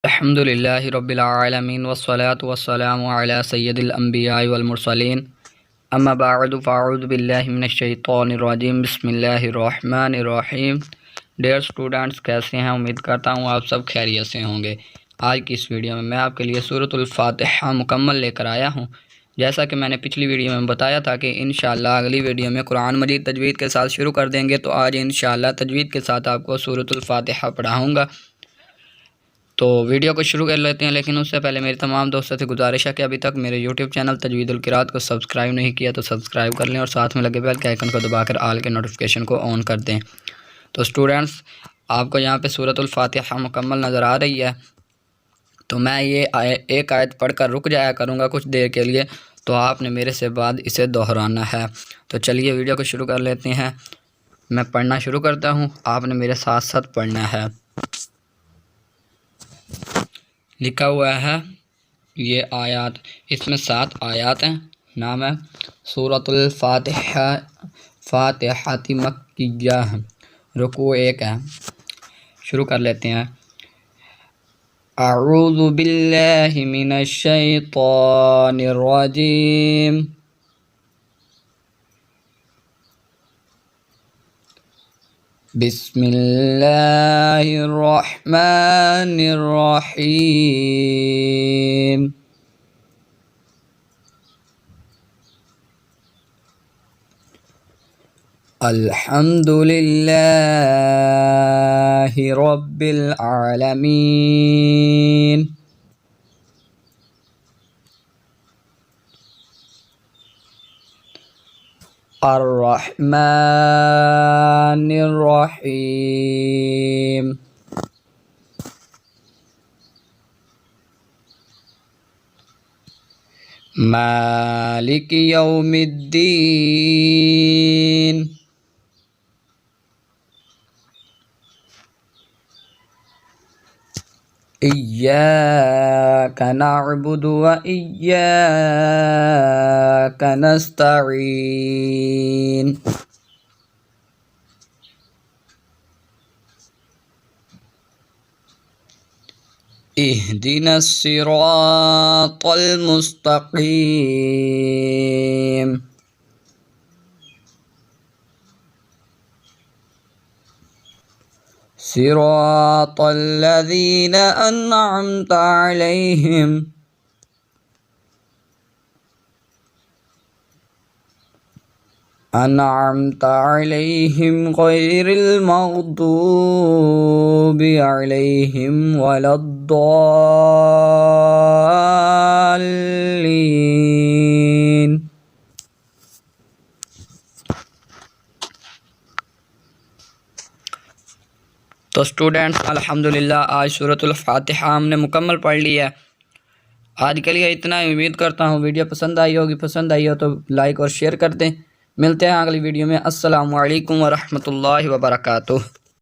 अल्हम्दुलिल्लाहि रब्बिल आलमीन वस्सलातु वस्सलामु अला सय्यदिल अंबियाइ वल मुरसलीन अम्मा बअदु फ़अऊज़ु बिल्लाहि मिनश शैतानिर रजीम बिस्मिल्लाहिर रहमानिर रहीम। डियर स्टूडेंट्स, कैसे हैं? उम्मीद करता हूँ आप सब खैरियत से होंगे। आज की इस वीडियो में मैं आपके लिए सूरतुल फातिहा मुकम्मल लेकर आया हूँ। जैसा कि मैंने पिछली वीडियो में बताया था कि इंशाअल्लाह अगली वीडियो में कुरान मजीद तजवीद के साथ शुरू कर देंगे, तो आज इंशाअल्लाह तजवीद के साथ आपको सूरतुल फातिहा पढ़ाऊँगा। तो वीडियो को शुरू कर लेते हैं, लेकिन उससे पहले मेरी तमाम दोस्तों से गुजारिश है कि अभी तक मेरे यूट्यूब चैनल तजवीदुल क़िराअत को सब्सक्राइब नहीं किया तो सब्सक्राइब कर लें और साथ में लगे बेल के आइकन को दबाकर आल के नोटिफिकेशन को ऑन कर दें। तो स्टूडेंट्स, आपको यहाँ पे सूरतुल फातिहा मुकम्मल नज़र आ रही है। तो मैं ये एक आयत पढ़ कर रुक जाया करूँगा कुछ देर के लिए, तो आपने मेरे से बाद इसे दोहराना है। तो चलिए वीडियो को शुरू कर लेते हैं। मैं पढ़ना शुरू करता हूँ, आपने मेरे साथ साथ पढ़ना है। लिखा हुआ है ये आयत, इसमें 7 आयत हैं। नाम है सूरतुल फातिहा, फातिहाती मक्किया है। रुकू 1 है। शुरू कर लेते हैं। अऊज़ु बिल्लाहि मिनश शैतानिर रजीम। बिस्मिल्लाहिर रहमानिर रहीम। अल्हम्दुलिल्लाहि रब्बिल आलमीन। अर्रहमानिर रहीम। मालिक यौमिद्दीन। इय्याका नअबुदु व इय्याका नस्तईन। इहदिनस सिरातल मुस्तकीम। सिरातल लज़ीना अनअमता अलैहिम गैरिल मग़दूबि अलैहिम वलद्दाल्लीन। तो स्टूडेंट्स, अल्हम्दुलिल्लाह आज सूरतुल फातिहा हमने मुकम्मल पढ़ लिया है। आज के लिए इतना ही। उम्मीद करता हूँ वीडियो पसंद आई होगी। पसंद आई हो तो लाइक और शेयर कर दें। मिलते हैं अगली वीडियो में। अस्सलामु अलैकुम व रहमतुल्लाहि व बरकातुहू।